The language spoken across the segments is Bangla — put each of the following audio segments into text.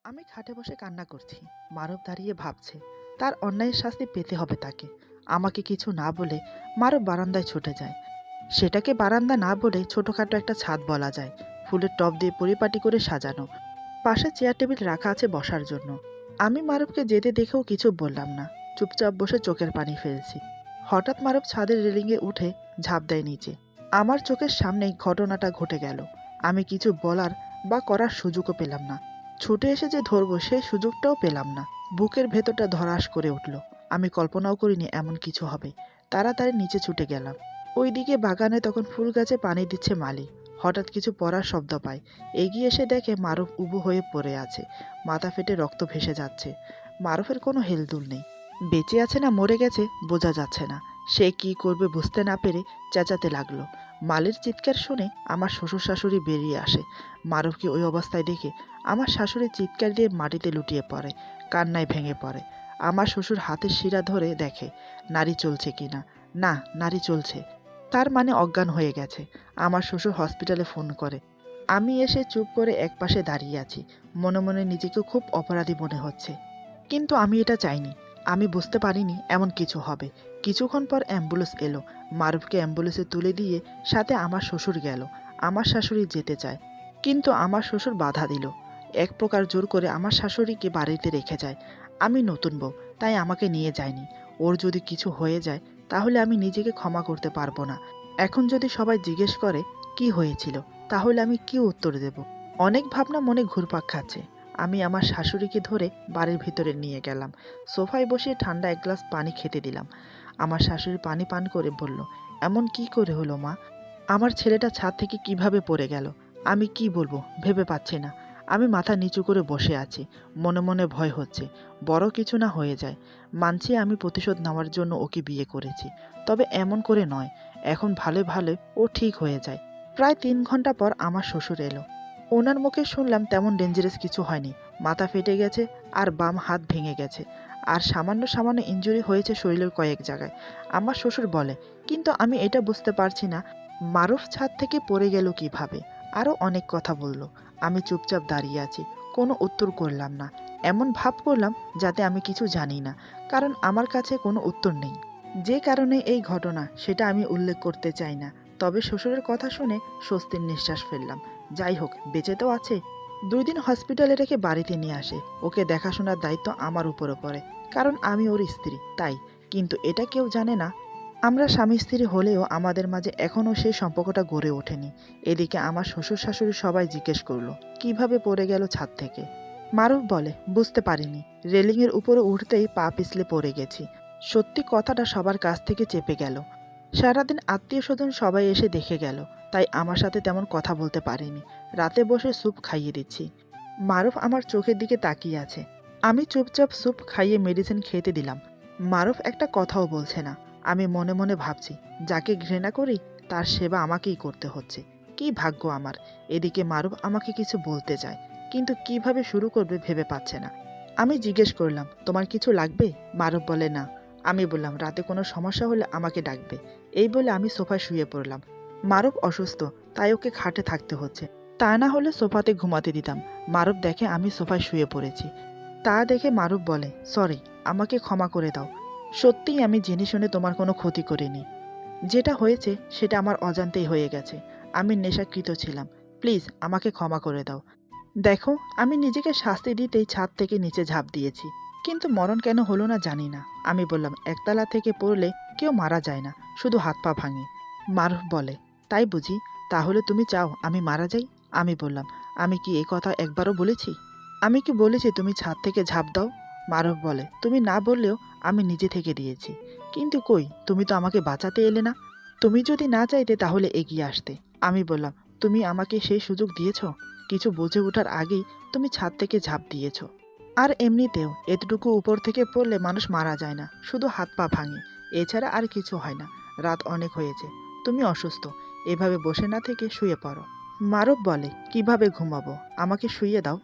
আমি খাটে বসে কান্না করছি। মারুফ দাঁড়িয়ে ভাবছে তার অন্যায়ের শাস্তি পেতে হবে তাকে। আমাকে কিছু না বলে মারুফ বারান্দায় ছুটে যায়। সেটাকে বারান্দা না বলে ছোটখাটো একটা ছাদ বলা যায়। ফুলের টব দিয়ে পরিপাটি করে সাজানো। পাশে চেয়ার টেবিল রাখা আছে বসার জন্য। আমি মারুফকে যেতে দেখেও কিছু বললাম না। চুপচাপ বসে চোখের পানি ফেলছি। হঠাৎ মারুফ ছাদের রেলিংয়ে উঠে ঝাঁপ দেয় নিচে। আমার চোখের সামনেই ঘটনাটা ঘটে গেল। আমি কিছু বলার বা করার সুযোগও পেলাম না। ছুটে এসে যে ধরবো সেই সুযোগটাও পেলাম না। বুকের ভেতরটা ধড়াস করে উঠল। আমি কল্পনাও করিনি এমন কিছু হবে। তাড়াতাড়ি নিচে ছুটে গেলাম। ওইদিকে বাগানে তখন ফুল গাছে পানি দিচ্ছে মালি। হঠাৎ কিছু পড়ার শব্দ পায়। এগিয়ে এসে দেখে মারুফ উবু হয়ে পড়ে আছে। মাথা ফেটে রক্ত ভেসে যাচ্ছে। মারুফের কোনো হেলদোল নেই। বেঁচে আছে না মরে গেছে বোঝা যাচ্ছে না। সে কি করবে বুঝতে না পেরে চেঁচাতে লাগলো। মালির চিৎকার শুনে আমার শ্বশুর শাশুড়ি বেরিয়ে আসে। মারুফকে ওই অবস্থায় দেখে আমার শাশুড়ি চিৎকার দিয়ে মাটিতে লুটিয়ে পড়ে, কান্নায় ভেঙে পড়ে। আমার শ্বশুর হাতের শিরা ধরে দেখে নাড়ি চলছে কিনা। না, নাড়ি চলছে। তার মানে অজ্ঞান হয়ে গেছে। আমার শ্বশুর হসপিটালে ফোন করে। আমি এসে চুপ করে একপাশে দাঁড়িয়ে আছি। মনে মনে নিজেকে খুব অপরাধী মনে হচ্ছে। কিন্তু আমি এটা চাইনি। আমি বুঝতে পারিনি এমন কিছু হবে। কিছুক্ষণ পর অ্যাম্বুলেন্স এলো। মারুফকে অ্যাম্বুলেন্সে তুলে দিয়ে সাথে আমার শ্বশুর গেল। আমার শাশুড়ি যেতে চায়, কিন্তু আমার শ্বশুর বাধা দিল। এক প্রকার জোর করে আমার শাশুড়িকে বাড়িতে রেখে যায়। আমি নতুন বউ, তাই আমাকে নিয়ে যায়নি। ওর যদি কিছু হয়ে যায় তাহলে আমি নিজেকে ক্ষমা করতে পারবো না। এখন যদি সবাই জিজ্ঞেস করে কি হয়েছিল, তাহলে আমি কি উত্তর দেব? অনেক ভাবনা মনে ঘুরপাক খাচ্ছে। আমি আমার শাশুড়িকে ধরে বাড়ির ভিতরে নিয়ে গেলাম। সোফায় বসিয়ে ঠান্ডা এক গ্লাস পানি খেতে দিলাম। আমার শাশুড়ি পানি পান করে বলল, এমন কি করে হলো মা? আমার ছেলেটা ছাদ থেকে কিভাবে পড়ে গেল? আমি কি বলবো ভেবে পাচ্ছি না। আমি মাথা নিচু করে বসে আছি। মনে মনে ভয় হচ্ছে বড় কিছু না হয়ে যায়। মানছি আমি প্রতিশোধ নেওয়ার জন্য ওকে বিয়ে করেছি, তবে এমন করে নয়। এখন ভালো ভালো ও ঠিক হয়ে যায়। প্রায় 3 ঘন্টা পর আমার শ্বশুর এলো। ওনার মুখে শুনলাম তেমন ডেঞ্জারাস কিছু হয়নি। মাথা ফেটে গেছে আর বাম হাত ভেঙে গেছে। আর সামান্য সামান্য ইনজুরি হয়েছে শরীরের কয়েক জায়গায়। আমার শ্বশুর বলে, কিন্তু আমি এটা বুঝতে পারছি না মারুফ ছাদ থেকে পড়ে গেল কিভাবে। আরও অনেক কথা বলল। আমি চুপচাপ দাঁড়িয়ে আছি, কোনো উত্তর করলাম না। এমন ভাব করলাম যাতে আমি কিছু জানি না, কারণ আমার কাছে কোনো উত্তর নেই। যে কারণে এই ঘটনা সেটা আমি উল্লেখ করতে চাই না। তবে শ্বশুরের কথা শুনে স্বস্তির নিঃশ্বাস ফেললাম। যাই হোক, বেঁচে তো আছে। 2 দিন হসপিটালে রেখে বাড়িতে নিয়ে আসে। ওকে দেখাশোনার দায়িত্ব আমার উপরে পড়ে, কারণ আমি ওর স্ত্রী তাই। কিন্তু এটা কেউ জানে না আমরা স্বামী স্ত্রী হলেও আমাদের মাঝে এখনও সেই সম্পর্কটা গড়ে ওঠেনি। এদিকে আমার শ্বশুর শাশুড়ি সবাই জিজ্ঞেস করলো কিভাবে পড়ে গেল ছাদ থেকে। মারুফ বলে, বুঝতে পারিনি। রেলিংয়ের উপরে উঠতেই পা পিছলে পড়ে গেছি। সত্যি কথাটা সবার কাছ থেকে চেপে গেল। সারাদিন আত্মীয় স্বজন সবাই এসে দেখে গেল, তাই আমার সাথে তেমন কথা বলতে পারিনি। রাতে বসে স্যুপ খাইয়ে দিচ্ছি। মারুফ আমার চোখের দিকে তাকিয়ে আছে। আমি চুপচাপ স্যুপ খাইয়ে মেডিসিন খেতে দিলাম। মারুফ একটা কথাও বলছে না। আমি মনে মনে ভাবছি, যাকে ঘৃণা করি তার সেবা আমাকেই করতে হচ্ছে। কি ভাগ্য আমার। এদিকে মারুফ আমাকে কিছু বলতে চায়, কিন্তু কিভাবে শুরু করবে ভেবে পাচ্ছে না। আমি জিজ্ঞেস করলাম, তোমার কিছু লাগবে? মারুফ বলে না। আমি বললাম, রাতে কোনো সমস্যা হলে আমাকে ডাকবে। এই বলে আমি সোফায় শুয়ে পড়লাম। মারুফ অসুস্থ, তাই ওকে খাটে থাকতে হচ্ছে। তা না হলে সোফাতে ঘুমাতে দিতাম। মারুফ দেখে আমি সোফায় শুয়ে পড়েছি। তা দেখে মারুফ বলে, সরি, আমাকে ক্ষমা করে দাও। সত্যিই আমি জেনে শুনে তোমার কোনো ক্ষতি করিনি। যেটা হয়েছে সেটা আমার অজান্তেই হয়ে গেছে। আমি নেশাকৃত ছিলাম। প্লিজ আমাকে ক্ষমা করে দাও। দেখো, আমি নিজেকে শাস্তি দিতেই ছাদ থেকে নিচে ঝাঁপ দিয়েছি, কিন্তু মরণ কেন হলো না জানি না। আমি বললাম, একতলা থেকে পড়লে কেউ মারা যায় না, শুধু হাত পা ভাঙে। মারুফ বলে, তাই বুঝি? তাহলে তুমি চাও আমি মারা যাই? আমি বললাম, আমি কি এই কথা একবারও বলেছি? আমি কি বলেছি তুমি ছাদ থেকে ঝাঁপ দাও? মারুফ বলে, তুমি না বললেও আমি নিজে থেকে দিয়েছি। কিন্তু কই, তুমি তো আমাকে বাঁচাতে এলে না। তুমি যদি না চাইতে তাহলে এগিয়ে আসতে। আমি বললাম, তুমি আমাকে সেই সুযোগ দিয়েছ? কিছু বুঝে ওঠার আগেই তুমি ছাদ থেকে ঝাঁপ দিয়েছ। আর এমনিতেও এতটুকু উপর থেকে পড়লে মানুষ মারা যায় না, শুধু হাত পা ভাঙে। এছাড়া আর কিছু হয় না। রাত অনেক হয়েছে, তুমি অসুস্থ, এভাবে বসে না থেকে শুয়ে পড়ো। মারুফ বলে, কিভাবে ঘুমাবো? আমাকে শুইয়ে দাও।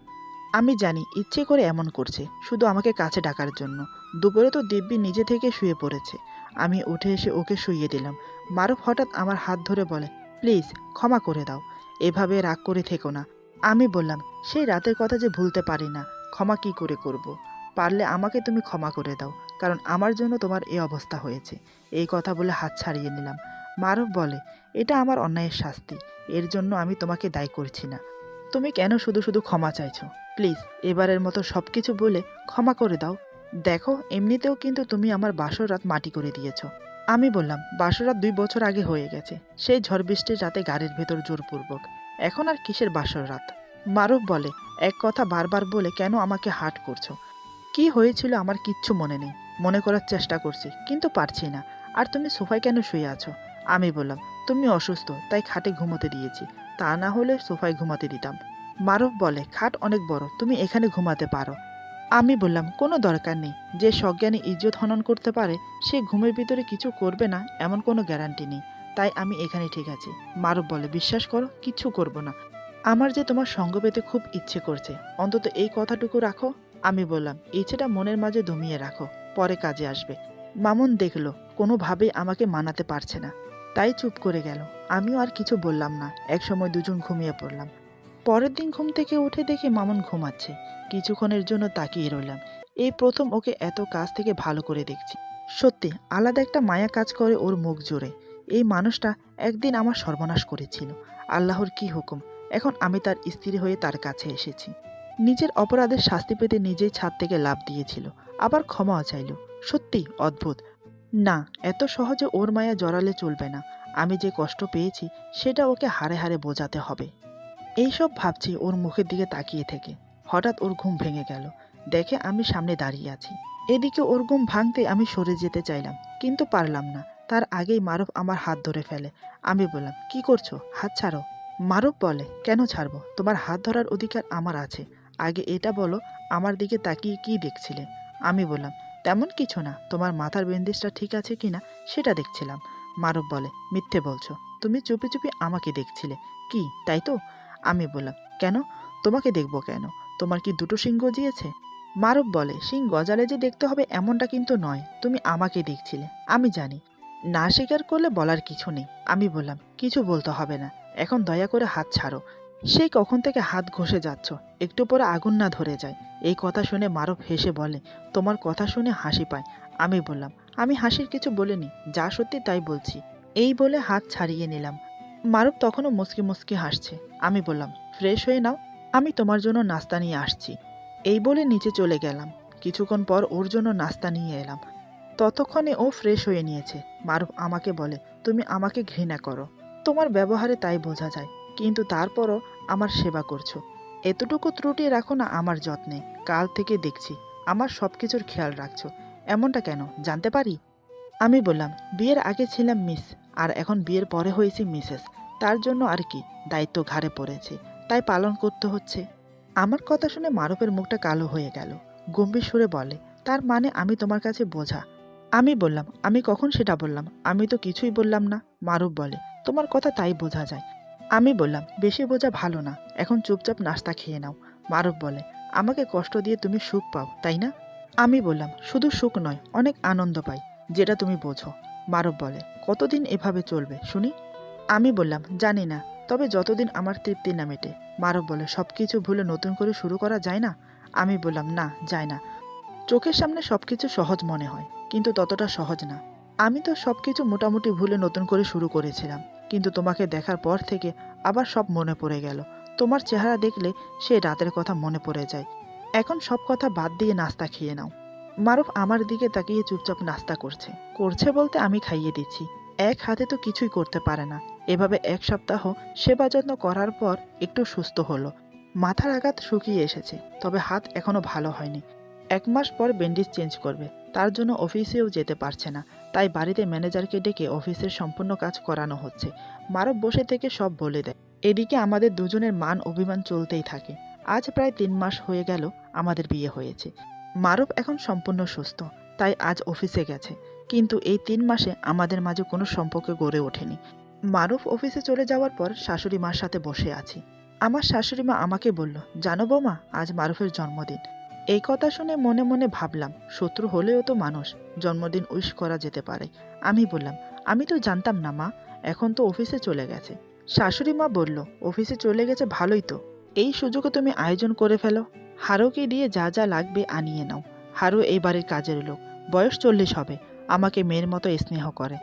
আমি জানি ইচ্ছে করে এমন করছে, শুধু আমাকে কাছে ডাকার জন্য। দুপুরে তো দিব্যি নিজে থেকে শুয়ে পড়েছে। আমি উঠে এসে ওকে শুইয়ে দিলাম। মারুফ হঠাৎ আমার হাত ধরে বলে, প্লিজ ক্ষমা করে দাও, এভাবে রাগ করে থেকো না। আমি বললাম, সেই রাতের কথা যে ভুলতে পারি না। ক্ষমা কি করে করব। পারলে আমাকে তুমি ক্ষমা করে দাও, কারণ আমার জন্য তোমার এই অবস্থা হয়েছে। এই কথা বলে হাত ছাড়িয়ে নিলাম। মারুফ বলে, এটা আমার অন্যায়ের শাস্তি, এর জন্য আমি তোমাকে দায়ী করছি না। তুমি কেন শুধু শুধু ক্ষমা চাইছো? প্লিজ এবারের মতো সব কিছু বলে ক্ষমা করে দাও। দেখো, এমনিতেও কিন্তু তুমি আমার বাসর রাত মাটি করে দিয়েছো। আমি বললাম, বাসর রাত 2 বছর আগে হয়ে গেছে, সেই ঝড় বৃষ্টির রাতে গাড়ির ভেতর জোরপূর্বক। এখন আর কিসের বাসর রাত? মারুফ বলে, এক কথা বারবার বলে কেন আমাকে হার্ট করছো? কি হয়েছিল আমার কিচ্ছু মনে নেই। মনে করার চেষ্টা করছি কিন্তু পারছি না। আর তুমি সোফায় কেন শুয়ে আছো? আমি বললাম, তুমি অসুস্থ তাই খাটে ঘুমোতে দিয়েছি, তা না হলে সোফায় ঘুমাতে দিতাম। মারুফ বলে, খাট অনেক বড়, তুমি এখানে ঘুমাতে পারো। আমি বললাম, কোনো দরকার নেই। যে সজ্ঞানী ইজ্জত হনন করতে পারে সে ঘুমের ভিতরে কিছু করবে না এমন কোনো গ্যারান্টি নেই, তাই আমি এখানে ঠিক আছি। মারুফ বলে, বিশ্বাস করো কিচ্ছু করব না। আমার যে তোমার সঙ্গ পেতে খুব ইচ্ছে করছে, অন্তত এই কথাটুকু রাখো। আমি বললাম, ইচ্ছেটা মনের মাঝে দমিয়ে রাখো, পরে কাজে আসবে। মামুন দেখলো কোনোভাবেই আমাকে মানাতে পারছে না, তাই চুপ করে গেল। আমিও আর কিছু বললাম না। একসময় দুজন ঘুমিয়ে পড়লাম। পরের দিন ঘুম থেকে উঠে দেখি মামুন ঘুমাচ্ছে। কিছুক্ষণের জন্য তাকিয়ে রইলাম। এই প্রথম ওকে এত কাছ থেকে ভালো করে দেখছি। সত্যি আলাদা একটা মায়া কাজ করে ওর মুখ জুড়ে। এই মানুষটা একদিন আমার সর্বনাশ করেছিল। আল্লাহর কি হুকুম, এখন আমি তার স্ত্রী হয়ে তার কাছে এসেছি। নিজের অপরাধের শাস্তি পেতে নিজেই ছাদ থেকে লাফ দিয়েছিল, আবার ক্ষমাও চাইল। সত্যি অদ্ভুত। না, এত সহজে ওর মায়া জড়ালে চলবে না। আমি যে কষ্ট পেয়েছি সেটা ওকে হাড়ে হাড়ে বোঝাতে হবে। এইসব ভাবছি ওর মুখের দিকে তাকিয়ে থেকে। হঠাৎ ওর ঘুম ভেঙে গেল। দেখে আমি সামনে দাঁড়িয়ে আছি। এদিকে ওর ঘুম ভাঙতে আমি সরে যেতে চাইলাম, কিন্তু পারলাম না। তার আগেই মারুফ আমার হাত ধরে ফেলে। আমি বললাম, কি করছো? হাত ছাড়ো। মারুফ বলে, কেন ছাড়বো? তোমার হাত ধরার অধিকার আমার আছে। আগে এটা বলো, আমার দিকে তাকিয়ে কি দেখছিলে? আমি বললাম, তেমন কিছু না, তোমার মাথার বেন্ডিজটা ঠিক আছে কিনা সেটা দেখছিলাম। মারুফ বলে, মিথ্যে বলছো, তুমি চুপি চুপি আমাকে দেখছিলে। কি, তাই তো? আমি বললাম, কেন? তোমাকে দেখব কেন? তোমার কি দুটো শিং গজিয়েছে? মারুফ বলে, শিং গজালে যে দেখতে হবে এমনটা কিন্তু নয়, তুমি আমাকে দেখছিলে, আমি জানি। না স্বীকার করলে বলার কিছু নেই। আমি বললাম, কিছু বলতে হবে না, এখন দয়া করে হাত ছাড়ো। সেই কখন থেকে হাত ঘষে যাচ্ছ, একটু পরে আগুন না ধরে যায়। এই কথা শুনে মারুফ হেসে বলে, তোমার কথা শুনে হাসি পায়। আমি বললাম, আমি হাসির কিছু বলিনি, যা সত্যি তাই বলছি। এই বলে হাত ছাড়িয়ে নিলাম। মারুফ তখনও মুচকি মুচকি হাসছে। আমি বললাম, ফ্রেশ হয়ে নাও, আমি তোমার জন্য নাস্তা নিয়ে আসছি। এই বলে নিচে চলে গেলাম। কিছুক্ষণ পর ওর জন্য নাস্তা নিয়ে এলাম। ততক্ষণে ও ফ্রেশ হয়ে নিয়েছে। মারুফ আমাকে বলে, তুমি আমাকে ঘৃণা করো, তোমার ব্যবহারে তাই বোঝা যায়, কিন্তু তারপরও আমার সেবা করছো। এতটুকু ত্রুটি রাখো না আমার যত্নে। কাল থেকে দেখছি আমার সব কিছুর খেয়াল রাখছো। এমনটা কেন, জানতে পারি? আমি বললাম, বিয়ের আগে ছিলাম মিস, আর এখন বিয়ের পরে হয়েছি মিসেস। তার জন্য আর কি, দায়িত্ব ঘাড়ে পড়েছে, তাই পালন করতে হচ্ছে। আমার কথা শুনে মারুফের মুখটা কালো হয়ে গেল। গম্ভীর সুরে বলে, তার মানে আমি তোমার কাছে বোঝা? আমি বললাম, আমি কখন সেটা বললাম? আমি তো কিছুই বললাম না। মারুফ বলে, তোমার কথা তাই বোঝা যায়। আমি বললাম, বেশি বোঝা ভালো না, এখন চুপচাপ নাস্তা খেয়ে নাও। মারুফ বলে, আমাকে কষ্ট দিয়ে তুমি সুখ পাও, তাই না? আমি বললাম, শুধু সুখ নয়, অনেক আনন্দ পাই, যেটা তুমি বোঝো। মারুফ বলে, কতদিন এভাবে চলবে শুনি? আমি বললাম, জানি না, তবে যতদিন আমার তৃপ্তি না মেটে। মারুফ বলে, সবকিছু ভুলে নতুন করে শুরু করা যায় না? আমি বললাম, না, যায় না। চোখের সামনে সবকিছু সহজ মনে হয়, কিন্তু ততটা সহজ না। আমি তো সবকিছু মোটামুটি ভুলে নতুন করে শুরু করেছিলাম, কিন্তু তোমাকে দেখার পর থেকে আবার সব মনে পড়ে গেল। তোমার চেহারা দেখলে সেই রাতের কথা মনে পড়ে যায়। এখন সব কথা বাদ দিয়ে নাস্তা খেয়ে নাও। মারুফ আমার দিকে তাকিয়ে চুপচাপ নাস্তা করছে। করছে বলতে আমি খাইয়ে দিচ্ছি। এক হাতে তো কিছুই করতে পারে না। এভাবে 1 সপ্তাহ সেবা যত্ন করার পর একটু সুস্থ হলো। মাথার আঘাত শুকিয়ে এসেছে, তবে হাত এখনো ভালো হয়নি। 1 মাস পর ব্যান্ডেজ চেঞ্জ করবে, তার জন্য অফিসেও যেতে পারছে না, তাই বাড়িতে ম্যানেজারকে ডেকে অফিসের সম্পূর্ণ কাজ করানো হচ্ছে। মারুফ বসে থেকে সব বলে দেয়। এদিকে আমাদের দুজনের মান অভিমান চলতেই থাকে। আজ প্রায় 3 মাস হয়ে গেল আমাদের বিয়ে হয়েছে। মারুফ এখন সম্পূর্ণ সুস্থ, তাই আজ অফিসে গেছে, কিন্তু এই 3 মাসে আমাদের মাঝে কোনো সম্পর্ক গড়ে ওঠেনি। মারুফ অফিসে চলে যাওয়ার পর শাশুড়ি মার সাথে বসে আছি। আমার শাশুড়ি মা আমাকে বলল, জানো বৌমা, আজ মারুফের জন্মদিন। এই কথা শুনে মনে মনে ভাবলাম, শত্রু হলেও তো মানুষ, জন্মদিন উইশ করা যেতে পারে। আমি বললাম, আমি তো জানতাম না মা, এখন তো অফিসে চলে গেছে। শাশুড়ি মা বলল, অফিসে চলে গেছে ভালোই তো, এই সুযোগে তুমি আয়োজন করে ফেলো। হারুকে দিয়ে যা যা লাগবে আনিয়ে নাও। হারু এই বাড়ির কাজের লোক, বয়স 40 হবে, আমাকে মেয়ের মতো স্নেহ করে।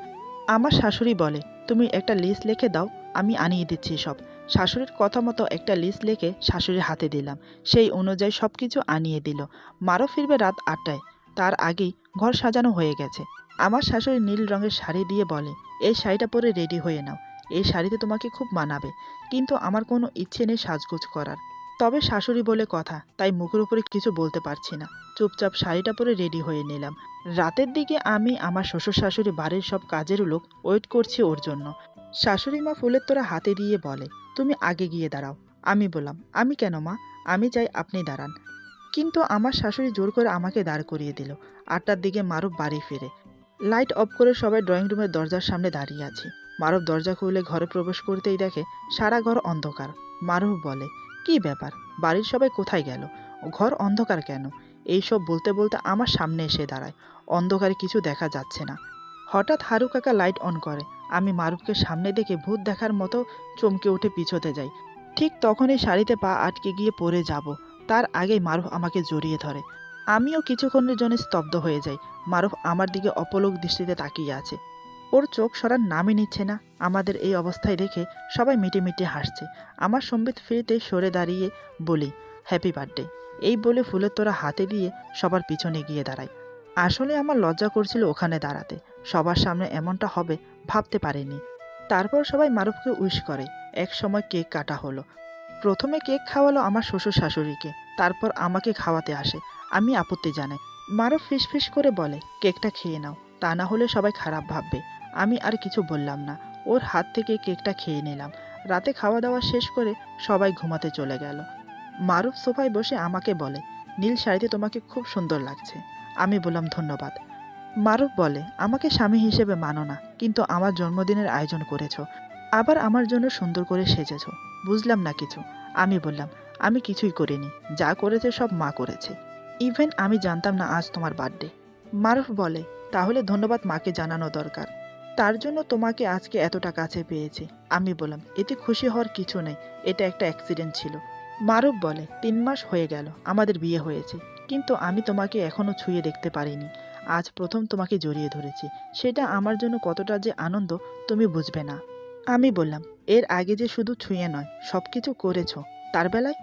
আমার শাশুড়ি বলে, তুমি একটা লিস্ট লিখে দাও, আমি আনিয়ে দিচ্ছি সব। শাশুড়ির কথা মতো একটা লিস্ট লিখে শাশুড়ির হাতে দিলাম, সেই অনুযায়ী সব কিছু আনিয়ে দিল। মারও ফিরবে রাত 8টায়, তার আগেই ঘর সাজানো হয়ে গেছে। আমার শাশুড়ি নীল রঙের শাড়ি দিয়ে বলে, এই শাড়িটা পরে রেডি হয়ে নাও, এই শাড়িতে তোমাকে খুব মানাবে। কিন্তু আমার কোনো ইচ্ছে নেই সাজগোজ করার। তবে শাশুড়ি বলে কথা, তাই মুখের উপরে কিছু বলতে পারছি না। চুপচাপ শাড়িটা পরে রেডি হয়ে নিলাম। রাতের দিকে আমি, আমার শ্বশুর শাশুড়ি, বাড়ির সব কাজের লোক ওয়েট করছি ওর জন্য। শাশুড়ি মা ফুলের তোড়া হাতে দিয়ে বলে, তুমি আগে গিয়ে দাঁড়াও। আমি বললাম, আমি কেন মা, আমি চাই আপনি দাঁড়ান। কিন্তু আমার শাশুড়ি জোর করে আমাকে দাঁড় করিয়ে দিল। 8টার দিকে মারুফ বাড়ি ফিরে। লাইট অফ করে সবাই ড্রয়িং রুমের দরজার সামনে দাঁড়িয়ে আছি। মারুফ দরজা খুলে ঘরে প্রবেশ করতেই দেখে সারা ঘর অন্ধকার। মারুফ বলে, কি ব্যাপার, বাড়ির সবাই কোথায় গেল, ঘর অন্ধকার কেন? এইসব বলতে বলতে আমার সামনে এসে দাঁড়ায়। অন্ধকারে কিছু দেখা যাচ্ছে না। হঠাৎ হারু কাকা লাইট অন করে। আমি মারুফকে সামনে দেখে ভূত দেখার মতো চমকে উঠে পিছোতে যাই। ঠিক তখনই শাড়িতে পা আটকে গিয়ে পড়ে যাব, তার আগেই মারুফ আমাকে জড়িয়ে ধরে। আমিও কিছুক্ষণের জন্য স্তব্ধ হয়ে যাই। মারুফ আমার দিকে অপলক দৃষ্টিতে তাকিয়ে আছে। ওর চোখ সরার নামই নিচ্ছে না। আমাদের এই অবস্থায় দেখে সবাই মিটে মিটে হাসছে। আমার সম্বিত ফ্রিতে সরে দাঁড়িয়ে বলি, হ্যাপি বার্থডে। এই বলে ফুলের তোড়া হাতে দিয়ে সবার পিছনে গিয়ে দাঁড়াই। আসলে আমার লজ্জা করছিল ওখানে দাঁড়াতে। সবার সামনে এমনটা হবে ভাবতে পারিনি। তারপর সবাই মারুফকে উইশ করে। এক সময় কেক কাটা হলো। প্রথমে কেক খাওয়ালো আমার শ্বশুর শাশুড়িকে, তারপর আমাকে খাওয়াতে আসে। আমি আপত্তি জানাই। মারুফ ফিসফিস করে বলে, কেকটা খেয়ে নাও, তা না হলে সবাই খারাপ ভাববে। আমি আর কিছু বললাম না, ওর হাত থেকে কেকটা খেয়ে নিলাম। রাতে খাওয়া দাওয়া শেষ করে সবাই ঘুমাতে চলে গেল। মারুফ সোফায় বসে আমাকে বলে, নীল শাড়িতে তোমাকে খুব সুন্দর লাগছে। আমি বললাম, ধন্যবাদ। মারুফ বলে, আমাকে স্বামী হিসেবে মানো না, কিন্তু আমার জন্মদিনের আয়োজন করেছো, আবার আমার জন্য সুন্দর করে সেজেছো। বুঝলাম না কিছু। আমি বললাম, আমি কিছুই করিনি, যা করেছে সব মা করেছে। ইভেন আমি জানতাম না আজ তোমার বার্থডে। মারুফ বলে, তাহলে ধন্যবাদ মাকে জানানো দরকার, তার জন্য তোমাকে আজকে এতটা কাছে পেয়েছি। আমি বললাম, এতে খুশি হওয়ার কিছু নেই, এটা একটা অ্যাক্সিডেন্ট ছিল। মারুফ বলে, 3 মাস হয়ে গেল আমাদের বিয়ে হয়েছে, কিন্তু আমি তোমাকে এখনো ছুঁয়ে দেখতে পারিনি। আজ প্রথম তোমাকে জড়িয়ে ধরেছি, সেটা আমার জন্য কতটা যে আনন্দ তুমি বুঝবে না। আমি বললাম, এর আগে যে শুধু ছুঁয়ে নয় সব কিছু করেছ, তার বেলায়?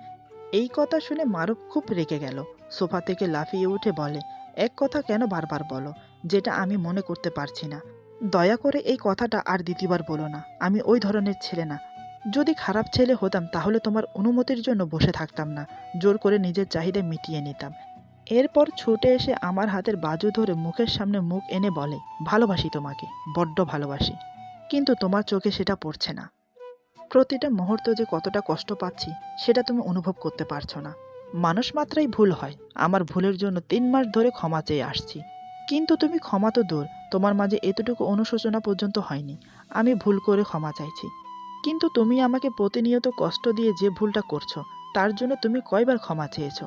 এই কথা শুনে মারুফ খুব রেগে গেল। সোফা থেকে লাফিয়ে উঠে বলে, এক কথা কেন বারবার বলো, যেটা আমি মনে করতে পারছি না? দয়া করে এই কথাটা আর দ্বিতীয়বার বলো না। আমি ওই ধরনের ছেলে না। যদি খারাপ ছেলে হতাম তাহলে তোমার অনুমতির জন্য বসে থাকতাম না, জোর করে নিজের চাহিদা মিটিয়ে নিতাম। এরপর ছুটে এসে আমার হাতের বাজু ধরে মুখের সামনে মুখ এনে বলে, ভালোবাসি তোমাকে, বড্ড ভালোবাসি, কিন্তু তোমার চোখে সেটা পড়ছে না। প্রতিটা মুহূর্ত যে কতটা কষ্ট পাচ্ছি সেটা তুমি অনুভব করতে পারছো না। মানুষ মাত্রাই ভুল হয়। আমার ভুলের জন্য 3 মাস ধরে ক্ষমা চেয়ে আসছি, কিন্তু তুমি ক্ষমা তো দূর, তোমার মাঝে এতটুকু অনুশোচনা পর্যন্ত হয়নি। আমি ভুল করে ক্ষমা চাইছি, কিন্তু তুমি আমাকে প্রতিনিয়ত কষ্ট দিয়ে যে ভুলটা করছো, তার জন্য তুমি কয়বার ক্ষমা চেয়েছো?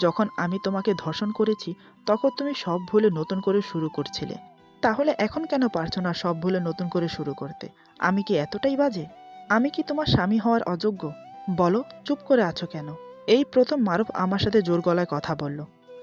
যখন আমি তোমাকে ধর্ষণ করেছি তখন তুমি সব ভুলে নতুন করে শুরু করছিলে, তাহলে এখন কেন পারছো না সব ভুলে নতুন করে শুরু করতে? আমি কি এতটাই বাজে? আমি কি তোমার স্বামী হওয়ার অযোগ্য? বলো, চুপ করে আছো কেন? এই প্রথম মারুফ আমার সাথে জোর গলায় কথা বলল।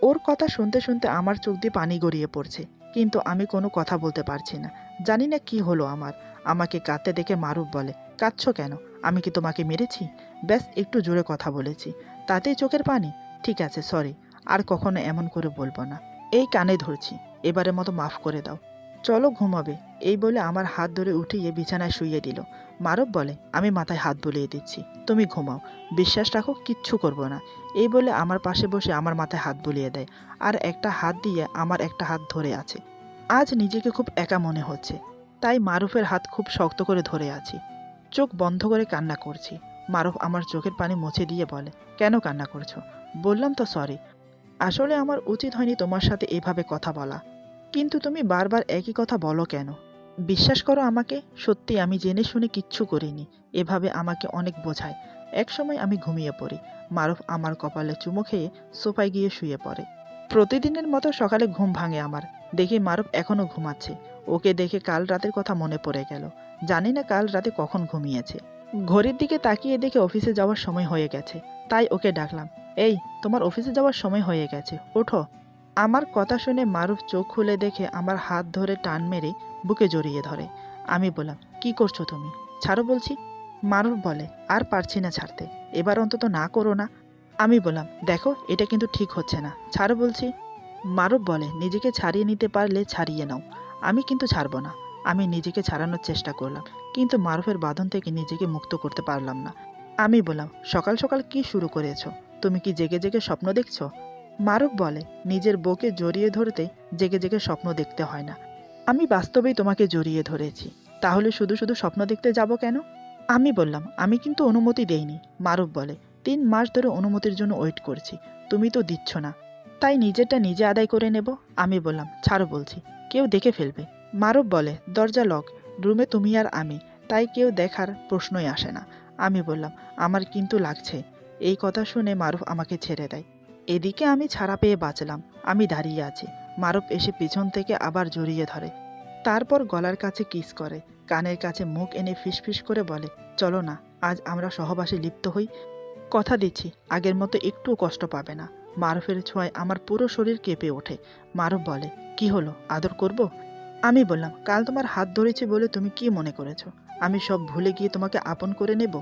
ওর কথা শুনতে শুনতে আমার চোখ দিয়ে পানি গড়িয়ে পড়ছে, কিন্তু আমি কোনো কথা বলতে পারছি না। জানি না কি হলো আমার। আমাকে কাঁদতে দেখে মারুফ বলে, কাঁদছো কেন? আমি কি তোমাকে মেরেছি? ব্যাস একটু জোরে কথা বলেছি, তাতেই চোখের পানি? ঠিক আছে, সরি, আর কখনো এমন করে বলবো না। এই কানে ধরছি, এবারের মতো মাফ করে দাও, চলো ঘুমাবে। এই বলে আমার হাত ধরে উঠিয়ে বিছানায় শুইয়ে দিল। মারুফ বলে, আমি মাথায় হাত বুলিয়ে দিচ্ছি, তুমি ঘুমাও, বিশ্বাস রাখো, কিচ্ছু করবো না। এই বলে আমার পাশে বসে আমার মাথায় হাত বুলিয়ে দেয়, আর একটা হাত দিয়ে আমার একটা হাত ধরে আছে। আজ নিজেকে খুব একা মনে হচ্ছে, তাই মারুফের হাত খুব শক্ত করে ধরে আছি। চোখ বন্ধ করে কান্না করছি। মারুফ আমার চোখের পানি মুছে দিয়ে বলে, কেন কান্না করছো? বললাম তো সরি, আসলে আমার উচিত হয়নি তোমার সাথে এভাবে কথা বলা। কিন্তু তুমি বারবার একই কথা বলো কেন? বিশ্বাস করো আমাকে, সত্যি আমি জেনে শুনে কিচ্ছু করিনি। এভাবে আমাকে অনেক বোঝায়। একসময় আমি ঘুমিয়ে পড়ি। মারুফ আমার কপালে চুমু খেয়ে সোফায় গিয়ে শুয়ে পড়ে। প্রতিদিনের মতো সকালে ঘুম ভাঙে আমার, দেখি মারুফ এখনো ঘুমাচ্ছে। ওকে দেখে কাল রাতের কথা মনে পড়ে গেল। জানি না কাল রাতে কখন ঘুমিয়েছে। ঘড়ির দিকে তাকিয়ে দেখে অফিসে যাওয়ার সময় হয়ে গেছে, তাই ওকে ডাকলাম, এই, তোমার অফিসে যাওয়ার সময় হয়ে গেছে, ওঠো। আমার কথা শুনে মারুফ চোখ খুলে দেখে আমার হাত ধরে টান মেরে বুকে জড়িয়ে ধরে। আমি বললাম, কি করছো তুমি? ছাড়ো বলছি। মারুফ বলে, আর পারছি না ছাড়তে, এবার অন্তত না করো না। আমি বললাম, দেখো এটা কিন্তু ঠিক হচ্ছে না, ছাড়ো বলছি। মারুফ বলে, নিজেকে ছাড়িয়ে নিতে পারলে ছাড়িয়ে নাও, আমি কিন্তু ছাড়বো না। আমি নিজেকে ছাড়ানোর চেষ্টা করলাম, কিন্তু মারুফের বাঁধন থেকে নিজেকে মুক্ত করতে পারলাম না। আমি বললাম, সকাল সকাল কি শুরু করেছো? তুমি কি জেগে জেগে স্বপ্ন দেখছো? মারুফ বলে, নিজের বউকে জড়িয়ে ধরতে জেগে জেগে স্বপ্ন দেখতে হয় না। আমি বাস্তবেই তোমাকে জড়িয়ে ধরেছি, তাহলে শুধু শুধু স্বপ্ন দেখতে যাব কেন? আমি বললাম, আমি কিন্তু অনুমতি দেইনি। মারুফ বলে, 3 মাস ধরে অনুমতির জন্য ওয়েট করছি, তুমি তো দিচ্ছ না, তাই নিজেরটা নিজে আদায় করে নেব। আমি বললাম, ছাড়ো বলছি, কেউ দেখে ফেলবে। মারুফ বলে, দরজা লক, রুমে তুমি আর আমি, তাই কেউ দেখার প্রশ্নই আসে না। আমি বললাম, আমার কিন্তু লাগছে। এই কথা শুনে মারুফ আমাকে ছেড়ে দেয়। এদিকে আমি ছাড়া পেয়ে বাঁচলাম। আমি দাঁড়িয়ে আছি, মারুফ এসে পিছন থেকে আবার জড়িয়ে ধরে, তারপর গলার কাছে কিস করে, কানের কাছে মুখ এনে ফিসফিস করে বলে, চলো না, আজ আমরা সহবাসে লিপ্ত হই। কথা দিচ্ছি, আগের মতো একটুও কষ্ট পাবে না। মারুফের ছোঁয়ায় আমার পুরো শরীর কেঁপে ওঠে। মারুফ বলে, কি হলো, আদর করব? আমি বললাম, কাল তোমার হাত ধরেছি বলে তুমি কি মনে করেছো আমি সব ভুলে গিয়ে তোমাকে আপন করে নেব?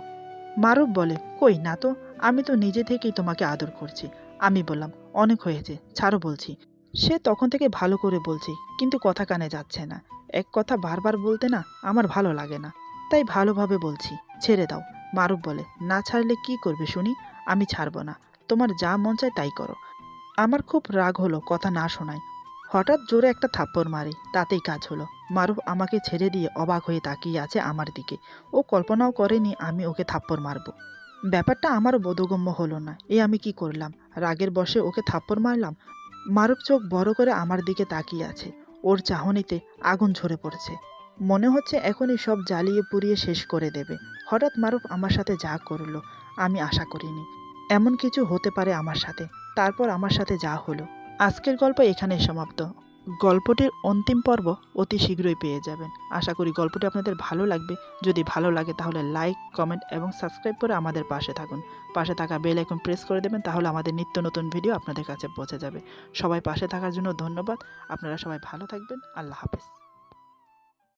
মারুফ বলে, কই না তো, আমি তো নিজে থেকেই তোমাকে আদর করছি। আমি বললাম, অনেক হয়েছে, ছাড়ো বলছি। সে তখন থেকে ভালো করে বলছি, কিন্তু কথা কানে যাচ্ছে না। এক কথা বারবার বলতে না আমার ভালো লাগে না, তাই ভালোভাবে বলছি, ছেড়ে দাও। মারুফ বলে, না ছাড়লে কি করবে শুনি? আমি ছাড়বো না, তোমার যা মন চায় তাই করো। আমার খুব রাগ হলো কথা না শোনায়। হঠাৎ জোরে একটা থাপ্পড় মারি, তাতেই কাজ হলো। মারুফ আমাকে ছেড়ে দিয়ে অবাক হয়ে তাকিয়ে আছে আমার দিকে। ও কল্পনাও করেনি আমি ওকে থাপ্পড় মারবো। ব্যাপারটা আমারও বোধগম্য হলো না। আমি কি করলাম? রাগের বশে ওকে থাপ্পড় মারলাম। মারুফ চোখ বড় করে আমার দিকে তাকিয়ে আছে। ওর চাহনিতে আগুন ঝরে পড়ছে। মনে হচ্ছে এখনই সব জ্বালিয়ে পুড়িয়ে শেষ করে দেবে। হঠাৎ মারুফ আমার সাথে যা করলো আমি আশা করিনি এমন কিছু হতে পারে আমার সাথে। তারপর আমার সাথে যা হলো। আজকের গল্প এখানেই সমাপ্ত। গল্পটির অন্তিম পর্ব অতি শীঘ্রই পেয়ে যাবেন। আশা করি গল্পটি আপনাদের ভালো লাগবে। যদি ভালো লাগে তাহলে লাইক, কমেন্ট এবং সাবস্ক্রাইব করে আমাদের পাশে থাকুন। পাশে থাকা বেল আইকন প্রেস করে দেবেন, তাহলে আমাদের নিত্য নতুন ভিডিও আপনাদের কাছে পৌঁছে যাবে। সবাই পাশে থাকার জন্য ধন্যবাদ। আপনারা সবাই ভালো থাকবেন। আল্লাহ হাফেজ।